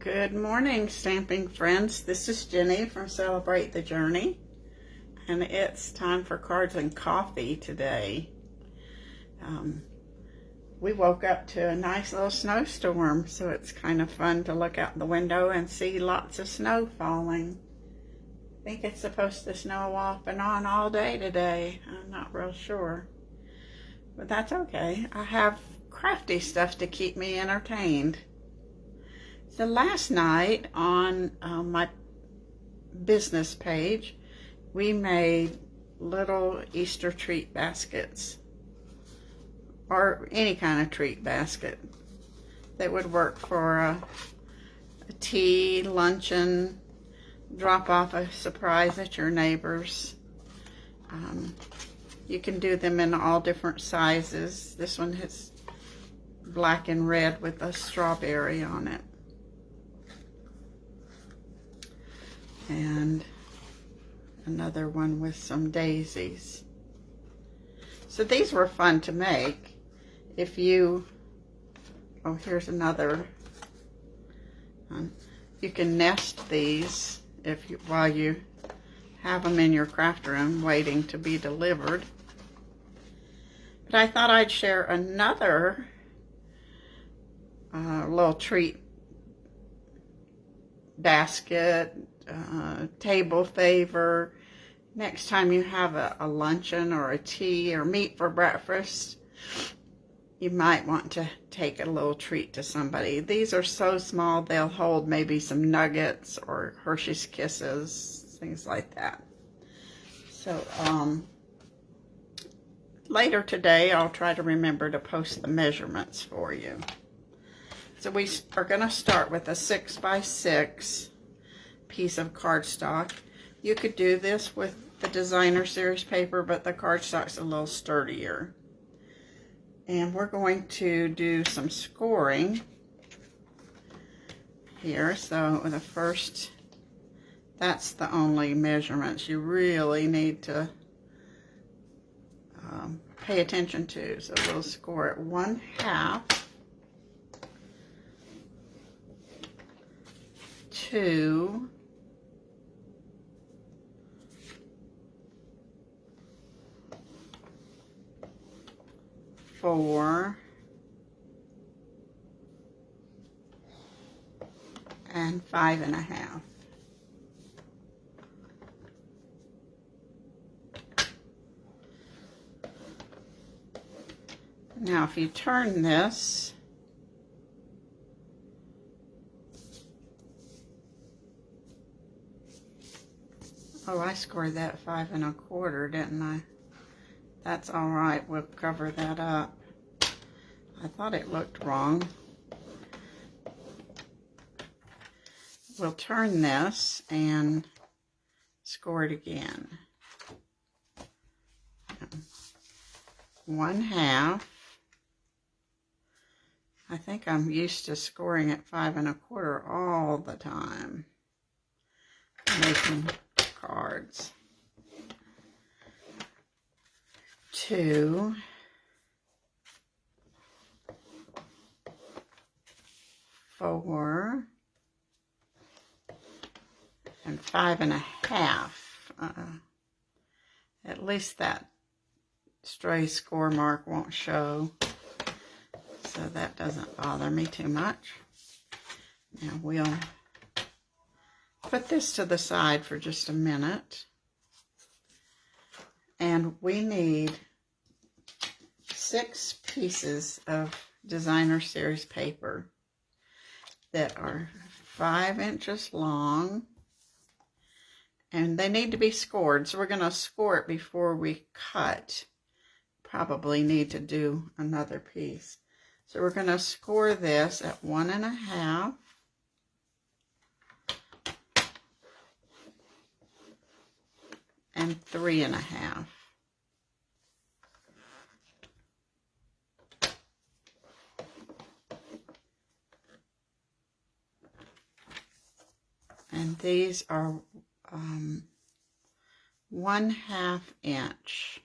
Good morning, stamping friends. This is Jenny from Celebrate the Journey, and it's time for cards and coffee today. We woke up to a nice little snowstorm, so it's kind of fun to look out the window and see lots of snow falling. I think it's supposed to snow off and on all day today. I'm not real sure, but that's okay. I have crafty stuff to keep me entertained. So last night on my business page, we made little Easter treat baskets, or any kind of treat basket that would work for a tea, luncheon, drop off a surprise at your neighbor's. You can do them in all different sizes. This one has black and red with a strawberry on it. And another one with some daisies. So these were fun to make. If you, here's another one. You can nest these while you have them in your craft room waiting to be delivered. But I thought I'd share another little treat basket, table favor. Next time you have a luncheon or a tea or meet for breakfast, you might want to take a little treat to somebody. These are so small they'll hold maybe some nuggets or Hershey's Kisses, things like that. So later today I'll try to remember to post the measurements for you. So we are going to start with a 6x6 piece of cardstock. You could do this with the designer series paper, but the cardstock's a little sturdier. And we're going to do some scoring here. So the first, that's the only measurements you really need to pay attention to. So we'll score it 1/2, 2, 4, and 5.5. Now if you turn this, I scored that 5 1/4, didn't I? That's all right, we'll cover that up. I thought it looked wrong. We'll turn this and score it again. 1/2. I think I'm used to scoring at 5 1/4 all the time, making cards. 2, 4, and 5.5. At least that stray score mark won't show, so that doesn't bother me too much. Now we'll put this to the side for just a minute, and we need 6 pieces of designer series paper that are 5 inches long, and they need to be scored. So we're going to score it before we cut. Probably need to do another piece. So we're going to score this at 1 1/2, and 3 1/2. And these are 1/2 inch.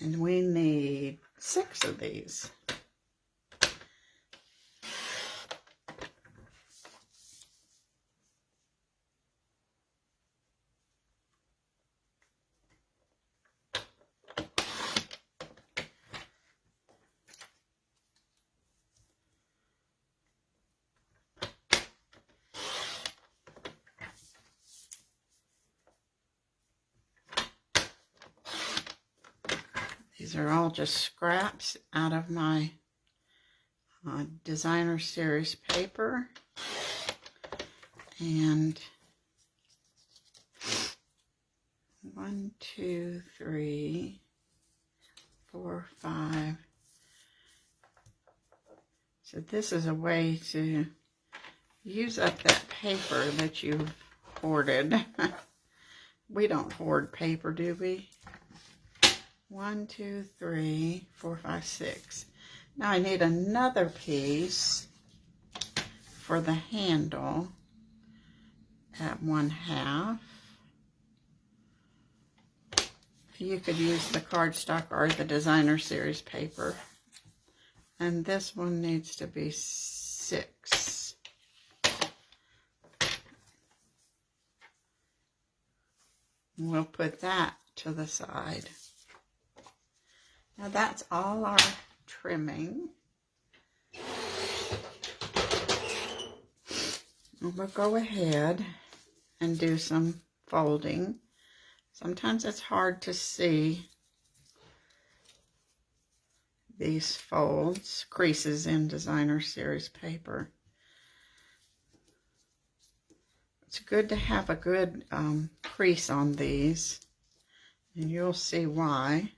And we need 6 of these. These are all just scraps out of my designer series paper. And 1, 2, 3, 4, 5. So this is a way to use up that paper that you've hoarded. We don't hoard paper, do we? 1, 2, 3, 4, 5, 6. Now I need another piece for the handle at 1/2. You could use the cardstock or the designer series paper. And this one needs to be 6. We'll put that to the side. Now that's all our trimming. We'll go ahead and do some folding. Sometimes it's hard to see these folds, creases in designer series paper. It's good to have a good crease on these, and you'll see why.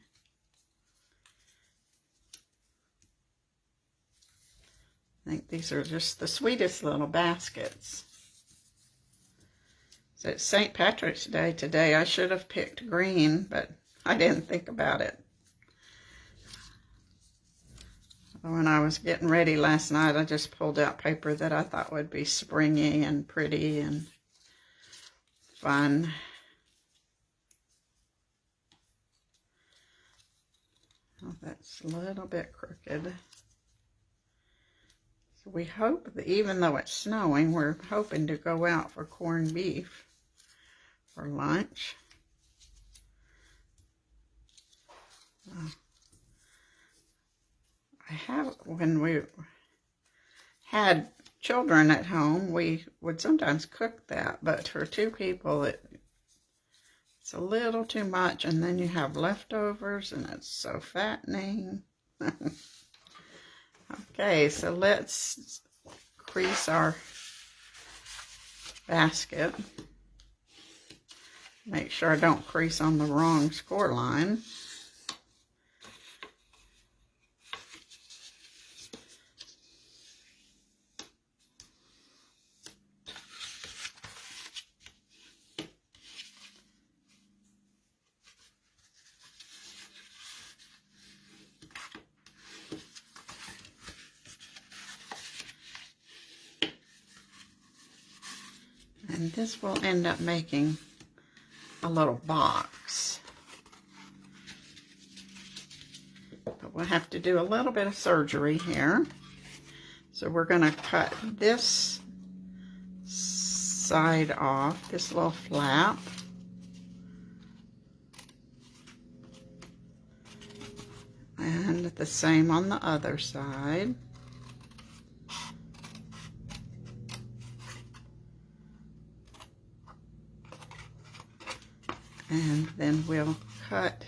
I think these are just the sweetest little baskets. So it's St. Patrick's Day today. I should have picked green, but I didn't think about it. When I was getting ready last night, I just pulled out paper that I thought would be springy and pretty and fun. Oh, that's a little bit crooked. So we hope that even though it's snowing, we're hoping to go out for corned beef for lunch. When we had children at home, we would sometimes cook that, but for 2 people, it's a little too much, and then you have leftovers, and it's so fattening. Okay, so let's crease our basket. Make sure I don't crease on the wrong score line. And this will end up making a little box. But we'll have to do a little bit of surgery here. So we're going to cut this side off, this little flap. And the same on the other side. And then we'll cut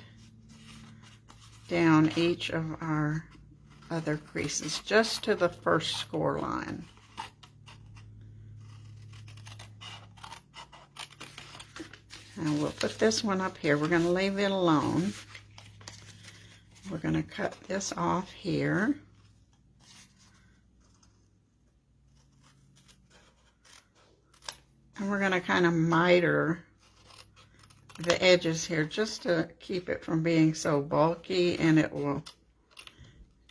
down each of our other creases just to the first score line. And we'll put this one up here. We're going to leave it alone. We're going to cut this off here. And we're going to kind of miter the edges here just to keep it from being so bulky, and it will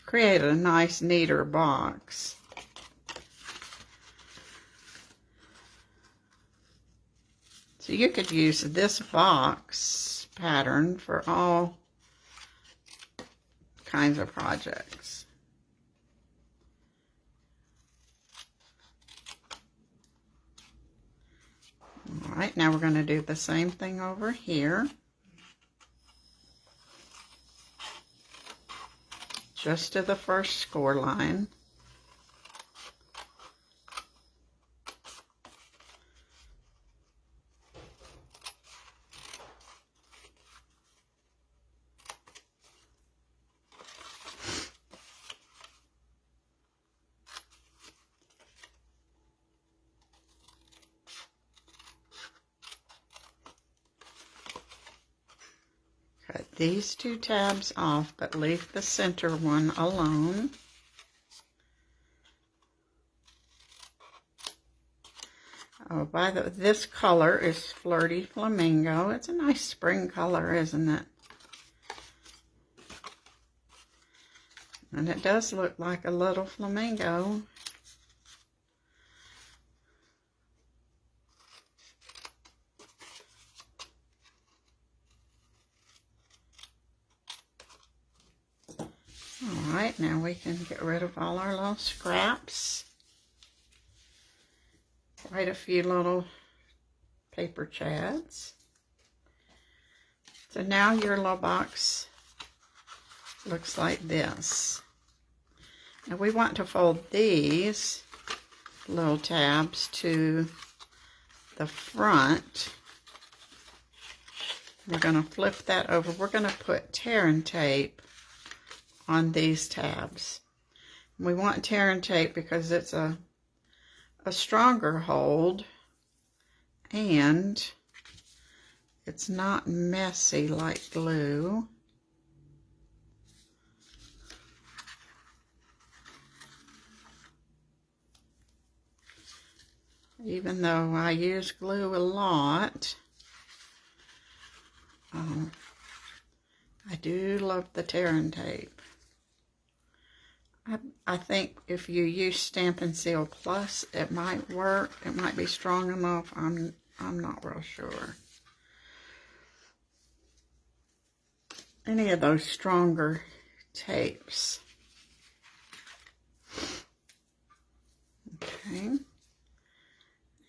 create a nice, neater box. So you could use this box pattern for all kinds of projects. All right, now we're going to do the same thing over here. Just to the first score line. Cut these two tabs off, but leave the center one alone. Oh, this color is Flirty Flamingo. It's a nice spring color, isn't it? And it does look like a little flamingo. Alright, now we can get rid of all our little scraps. Quite a few little paper chads. So now your little box looks like this. Now we want to fold these little tabs to the front. We're going to flip that over. We're going to put tear and tape on these tabs. We want tear and tape because it's a stronger hold and it's not messy like glue. Even though I use glue a lot, I do love the tear and tape. I think if you use Stampin' Seal Plus, it might work. It might be strong enough. I'm not real sure. Any of those stronger tapes. Okay.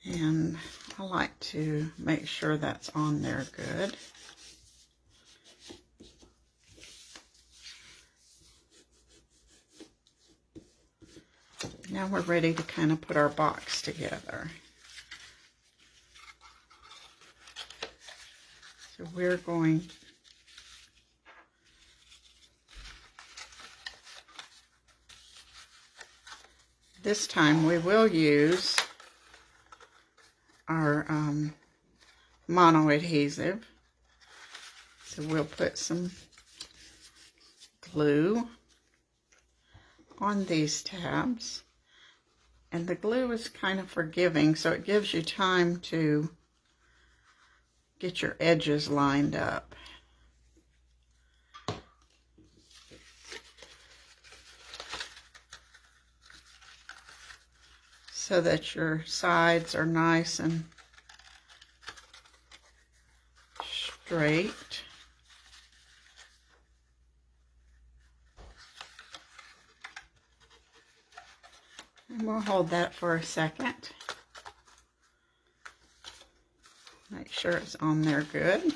And I like to make sure that's on there good. Now we're ready to kind of put our box together. So we're going this time we will use our mono adhesive. So we'll put some glue on these tabs. And the glue is kind of forgiving, so it gives you time to get your edges lined up. So that your sides are nice and straight. And we'll hold that for a second. Make sure it's on there good.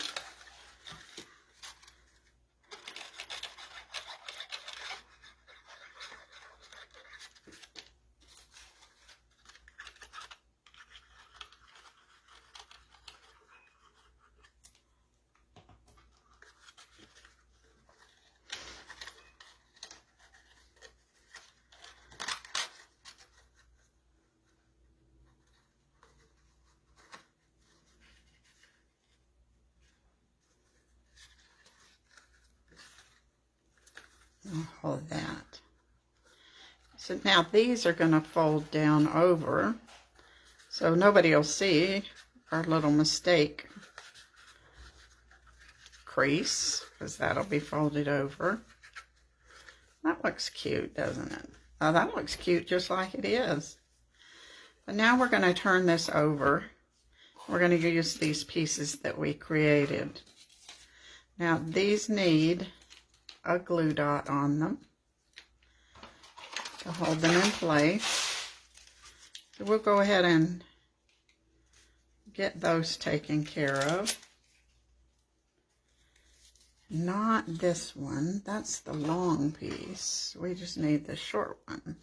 I'll hold that. So now these are going to fold down over, so nobody will see our little mistake crease, because that'll be folded over. That looks cute, doesn't it? Oh, that looks cute just like it is. But now we're going to turn this over. We're going to use these pieces that we created. Now these need a glue dot on them to hold them in place. So we'll go ahead and get those taken care of. Not this one, that's the long piece. We just need the short one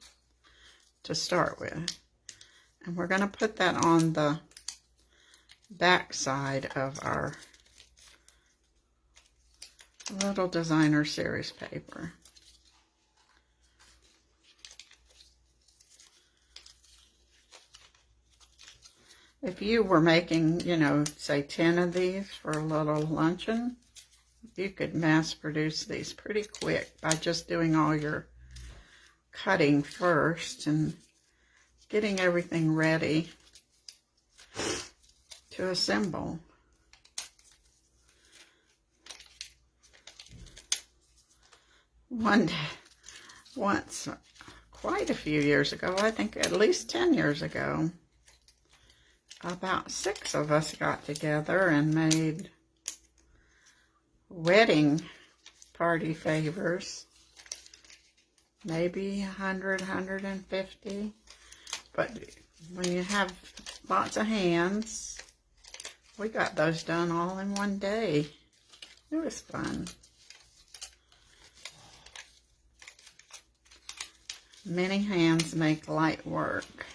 to start with. And we're going to put that on the back side of our little designer series paper. If you were making, you know, say 10 of these for a little luncheon, you could mass produce these pretty quick by just doing all your cutting first and getting everything ready to assemble. Once, quite a few years ago, I think at least 10 years ago, about 6 of us got together and made wedding party favors, maybe 100, 150, but when you have lots of hands, we got those done all in one day. It was fun. Many hands make light work.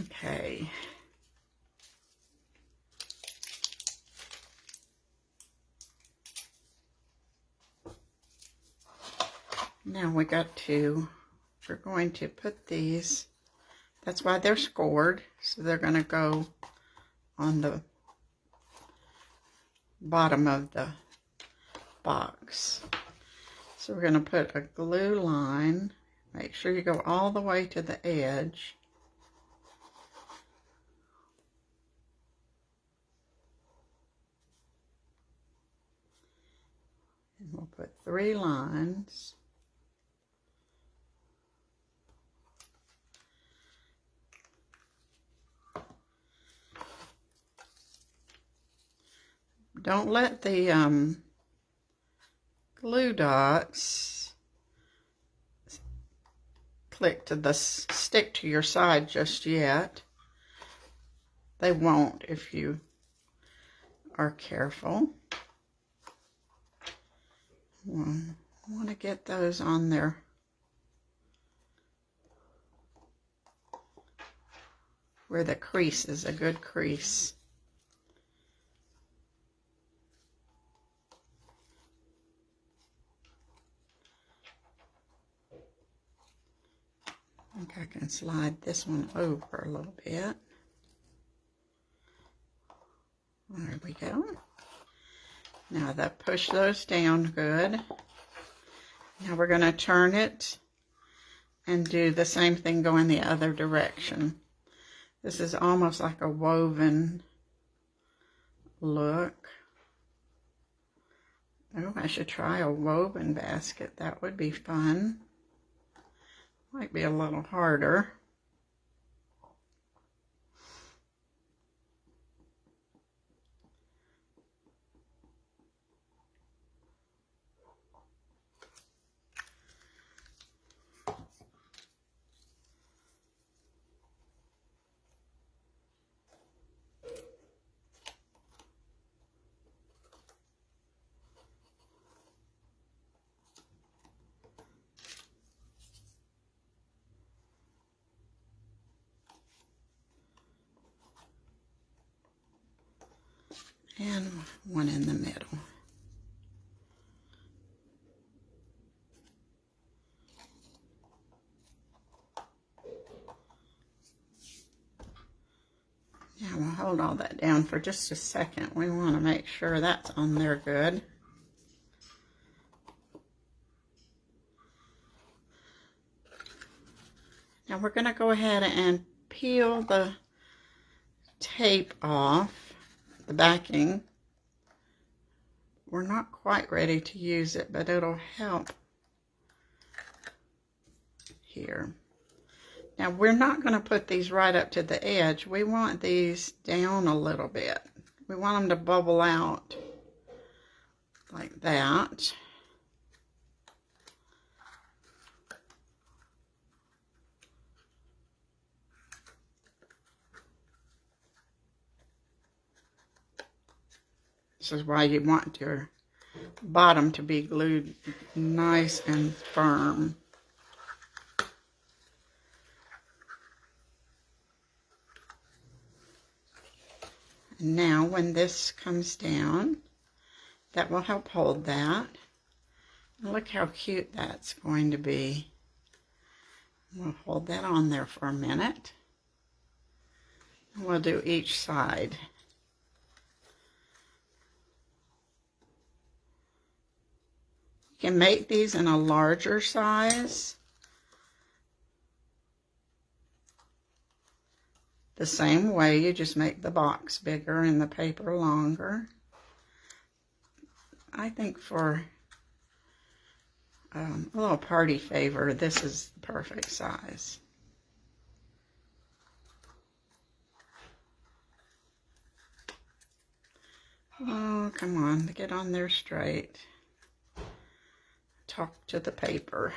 Okay. Now we're going to put these, that's why they're scored, so they're going to go on the bottom of the box. So we're going to put a glue line, make sure you go all the way to the edge. And we'll put 3 lines. Don't let the glue dots stick to your side just yet. They won't if you are careful. I want to get those on there where the crease is, a good crease. I think I can slide this one over a little bit. There we go. Now push those down good. Now we're going to turn it and do the same thing going the other direction. This is almost like a woven look. Oh, I should try a woven basket. That would be fun. Might be a little harder. And one in the middle. Now we'll hold all that down for just a second. We want to make sure that's on there good. Now we're going to go ahead and peel the tape off, the backing. We're not quite ready to use it, but it'll help here. Now we're not going to put these right up to the edge. We want these down a little bit, We want them to bubble out like that. This is why you want your bottom to be glued nice and firm. And now when this comes down, that will help hold that. Look how cute that's going to be. We'll hold that on there for a minute. We'll do each side. You can make these in a larger size. The same way, you just make the box bigger and the paper longer. I think for a little party favor, this is the perfect size. Oh, come on, get on there straight. Talk to the paper.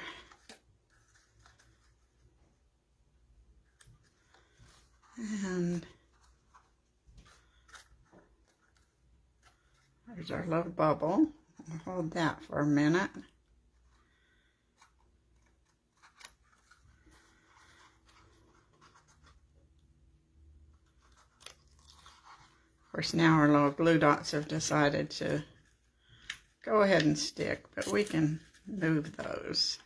And there's our little bubble. We'll hold that for a minute. Of course, now our little glue dots have decided to go ahead and stick, but we can move those.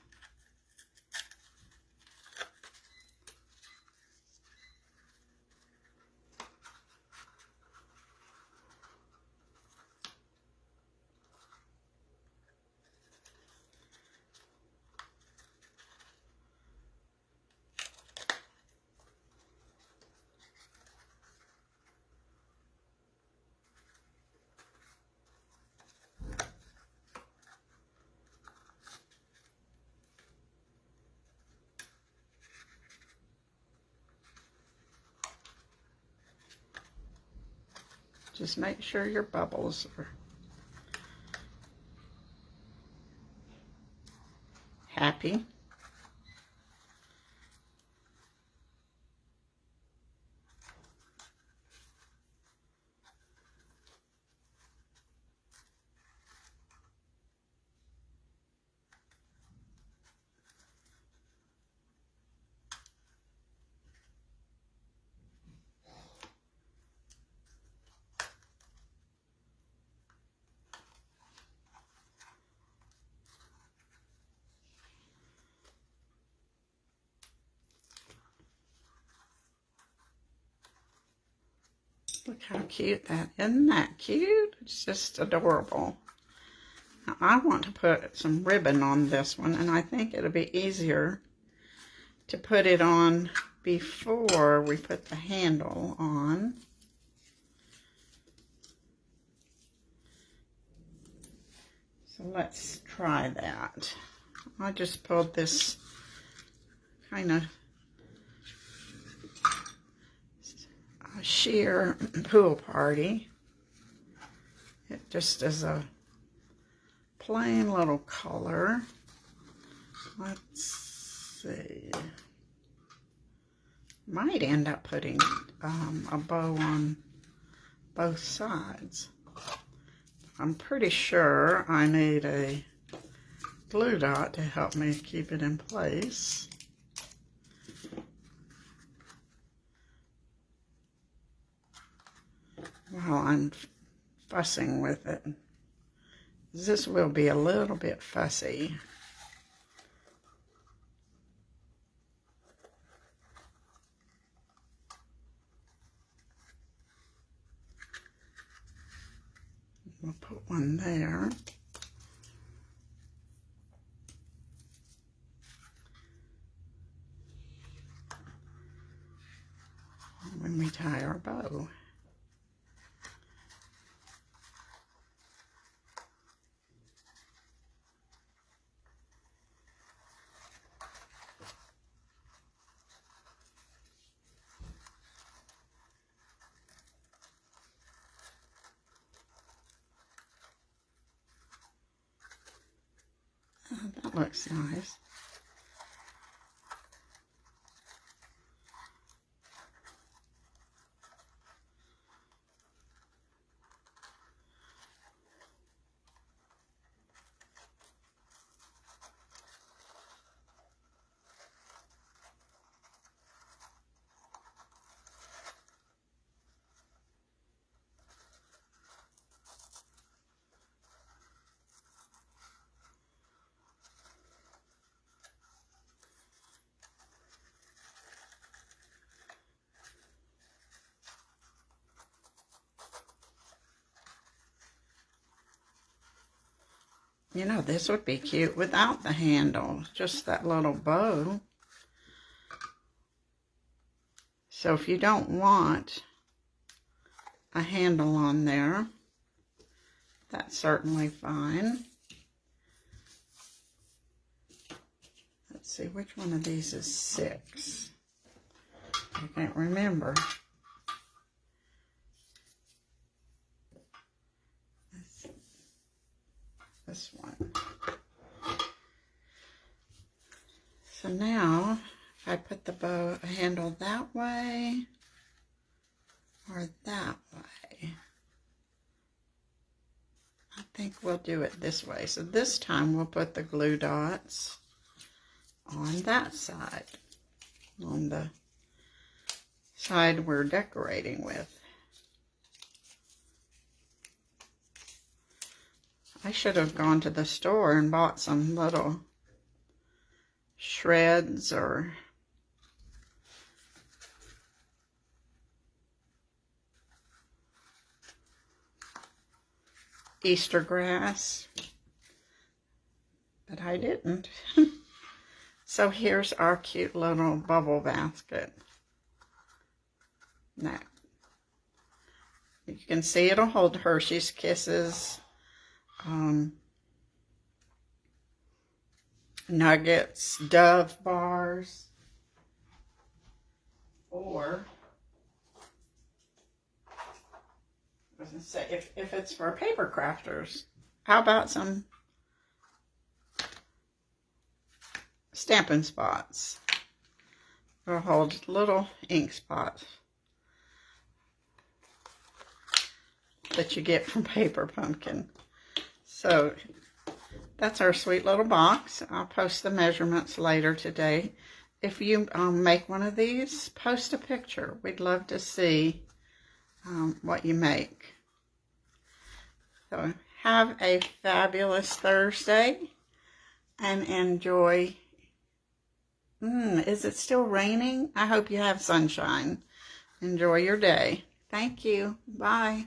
Just make sure your bubbles are happy. Look how cute that is. Isn't that cute? It's just adorable. Now, I want to put some ribbon on this one, and I think it'll be easier to put it on before we put the handle on. So let's try that. I just pulled this kind of sheer pool party. It just is a plain little color. Let's see. Might end up putting a bow on both sides. I'm pretty sure I need a glue dot to help me keep it in place. While I'm fussing with it. This will be a little bit fussy. We'll put one there. When we tie our bow. That looks nice. You know, this would be cute without the handle, just that little bow. So if you don't want a handle on there, that's certainly fine. Let's see, which one of these is 6? I can't remember. This one. So now, if I put the bow handle that way or that way, I think we'll do it this way. So this time we'll put the glue dots on that side, on the side we're decorating with. I should have gone to the store and bought some little shreds or Easter grass, but I didn't. So here's our cute little bubble basket. Now, you can see it'll hold Hershey's Kisses, Nuggets, Dove bars, or I was gonna say, if it's for paper crafters, how about some Stampin' Spots? It'll hold little ink spots that you get from Paper Pumpkin. So that's our sweet little box. I'll post the measurements later today. If you make one of these, post a picture. We'd love to see what you make. So have a fabulous Thursday and enjoy. Is it still raining? I hope you have sunshine. Enjoy your day. Thank you. Bye.